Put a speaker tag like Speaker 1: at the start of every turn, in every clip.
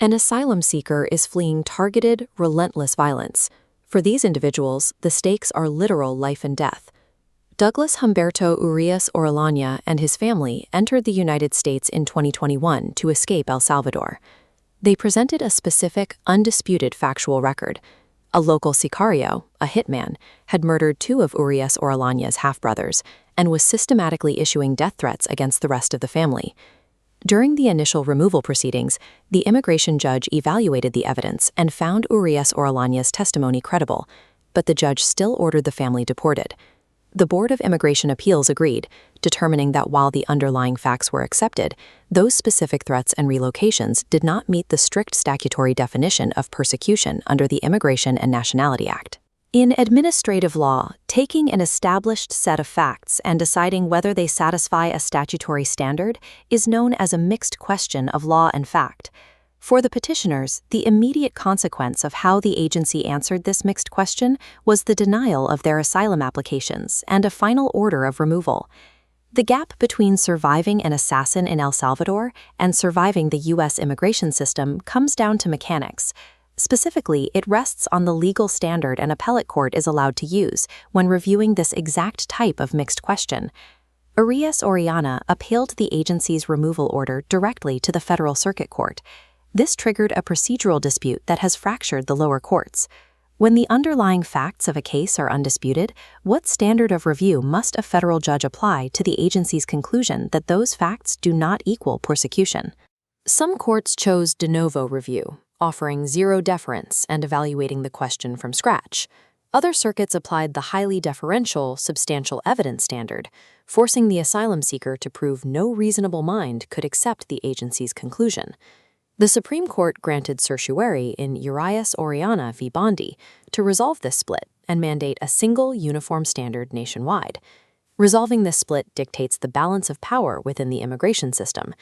Speaker 1: An asylum seeker is fleeing targeted, relentless violence. For these individuals, the stakes are literal life and death. Douglas Humberto Urias Orellana and his family entered the United States in 2021 to escape El Salvador. They presented a specific, undisputed factual record. A local sicario, a hitman, had murdered two of Urias Orellana's half-brothers and was systematically issuing death threats against the rest of the family. During the initial removal proceedings, the immigration judge evaluated the evidence and found Urias Orellana's testimony credible, but the judge still ordered the family deported. The Board of Immigration Appeals agreed, determining that while the underlying facts were accepted, those specific threats and relocations did not meet the strict statutory definition of persecution under the Immigration and Nationality Act. In administrative law, taking an established set of facts and deciding whether they satisfy a statutory standard is known as a mixed question of law and fact. For the petitioners, the immediate consequence of how the agency answered this mixed question was the denial of their asylum applications and a final order of removal. The gap between surviving an assassin in El Salvador and surviving the U.S. immigration system comes down to mechanics. Specifically, it rests on the legal standard an appellate court is allowed to use when reviewing this exact type of mixed question. Urias Orellana appealed the agency's removal order directly to the Federal Circuit Court. This triggered a procedural dispute that has fractured the lower courts. When the underlying facts of a case are undisputed, what standard of review must a federal judge apply to the agency's conclusion that those facts do not equal persecution? Some courts chose de novo review, offering zero deference and evaluating the question from scratch. Other circuits applied the highly deferential, substantial evidence standard, forcing the asylum seeker to prove no reasonable mind could accept the agency's conclusion. The Supreme Court granted certiorari in Urias Orellana v. Bondi to resolve this split and mandate a single uniform standard nationwide. Resolving this split dictates the balance of power within the immigration system.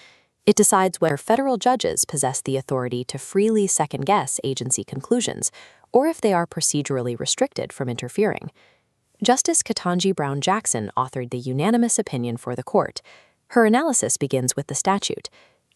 Speaker 1: It decides whether federal judges possess the authority to freely second-guess agency conclusions, or if they are procedurally restricted from interfering. Justice Ketanji Brown Jackson authored the unanimous opinion for the court. Her analysis begins with the statute.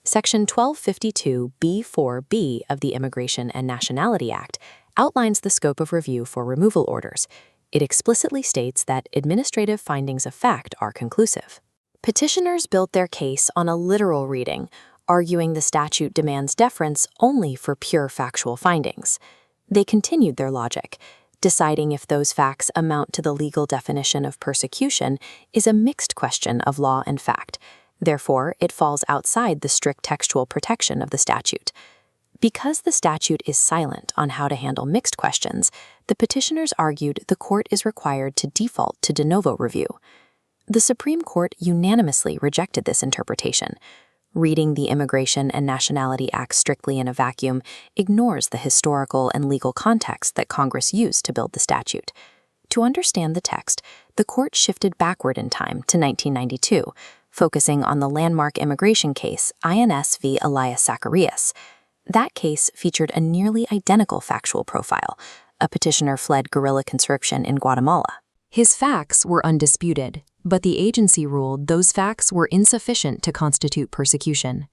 Speaker 1: Section 1252b4b of the Immigration and Nationality Act outlines the scope of review for removal orders. It explicitly states that administrative findings of fact are conclusive. Petitioners built their case on a literal reading, arguing the statute demands deference only for pure factual findings. They continued their logic. Deciding if those facts amount to the legal definition of persecution is a mixed question of law and fact. Therefore, it falls outside the strict textual protection of the statute. Because the statute is silent on how to handle mixed questions, the petitioners argued the court is required to default to de novo review. The Supreme Court unanimously rejected this interpretation. Reading the Immigration and Nationality Act strictly in a vacuum ignores the historical and legal context that Congress used to build the statute. To understand the text, the court shifted backward in time to 1992, focusing on the landmark immigration case INS v. Elias Zacharias. That case featured a nearly identical factual profile. A petitioner fled guerrilla conscription in Guatemala. His facts were undisputed, but the agency ruled those facts were insufficient to constitute persecution.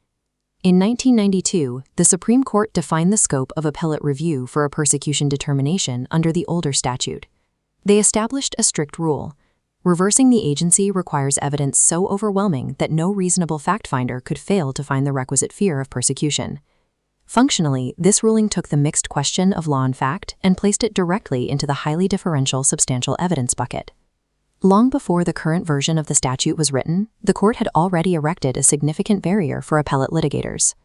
Speaker 1: In 1992, the Supreme Court defined the scope of appellate review for a persecution determination under the older statute. They established a strict rule. Reversing the agency requires evidence so overwhelming that no reasonable fact finder could fail to find the requisite fear of persecution. Functionally, this ruling took the mixed question of law and fact and placed it directly into the highly differential substantial evidence bucket. Long before the current version of the statute was written, the court had already erected a significant barrier for appellate litigators.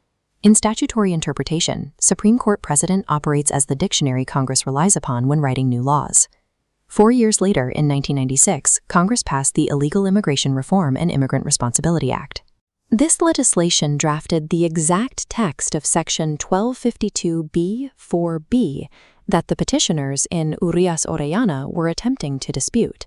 Speaker 1: In statutory interpretation, Supreme Court precedent operates as the dictionary Congress relies upon when writing new laws. 4 years later, in 1996, Congress passed the Illegal Immigration Reform and Immigrant Responsibility Act. This legislation drafted the exact text of Section 1252b4b that the petitioners in Urias Orellana were attempting to dispute.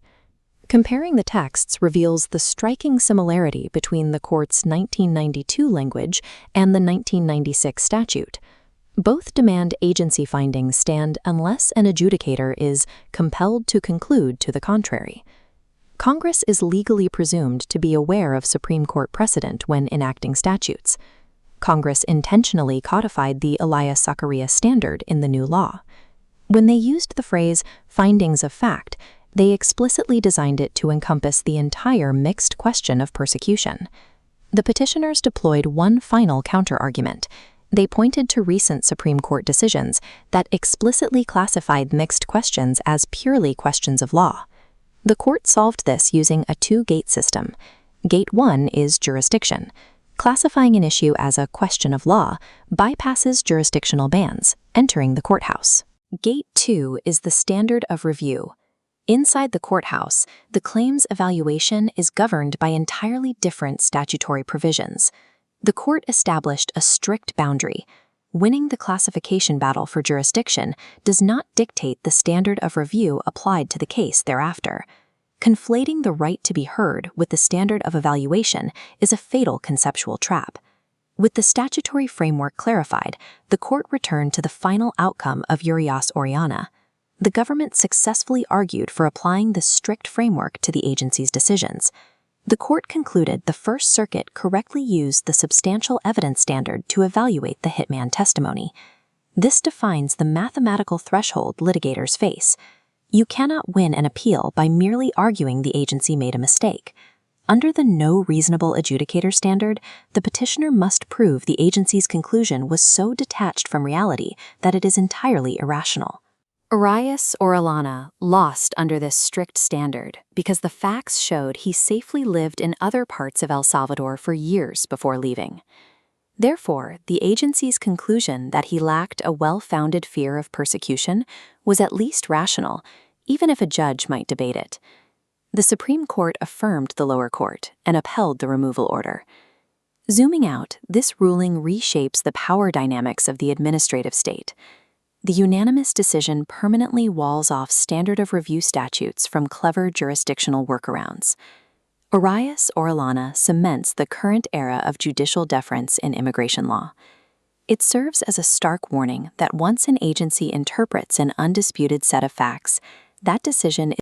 Speaker 1: Comparing the texts reveals the striking similarity between the court's 1992 language and the 1996 statute. Both demand agency findings stand unless an adjudicator is compelled to conclude to the contrary. Congress is legally presumed to be aware of Supreme Court precedent when enacting statutes. Congress intentionally codified the Urias standard in the new law. When they used the phrase findings of fact, they explicitly designed it to encompass the entire mixed question of persecution. The petitioners deployed one final counterargument. They pointed to recent Supreme Court decisions that explicitly classified mixed questions as purely questions of law. The court solved this using a two-gate system. Gate 1 is jurisdiction. Classifying an issue as a question of law bypasses jurisdictional bans, entering the courthouse. Gate 2 is the standard of review. Inside the courthouse, the claims evaluation is governed by entirely different statutory provisions. The court established a strict boundary. Winning the classification battle for jurisdiction does not dictate the standard of review applied to the case thereafter. Conflating the right to be heard with the standard of evaluation is a fatal conceptual trap. With the statutory framework clarified, the court returned to the final outcome of Urias Orellana. The government successfully argued for applying the strict framework to the agency's decisions. The court concluded the First Circuit correctly used the substantial evidence standard to evaluate the hitman testimony. This defines the mathematical threshold litigators face. You cannot win an appeal by merely arguing the agency made a mistake. Under the no reasonable adjudicator standard, the petitioner must prove the agency's conclusion was so detached from reality that it is entirely irrational. Urias Orellana lost under this strict standard because the facts showed he safely lived in other parts of El Salvador for years before leaving. Therefore, the agency's conclusion that he lacked a well-founded fear of persecution was at least rational, even if a judge might debate it. The Supreme Court affirmed the lower court and upheld the removal order. Zooming out, this ruling reshapes the power dynamics of the administrative state. The unanimous decision permanently walls off standard of review statutes from clever jurisdictional workarounds. Urias Orellana cements the current era of judicial deference in immigration law. It serves as a stark warning that once an agency interprets an undisputed set of facts, that decision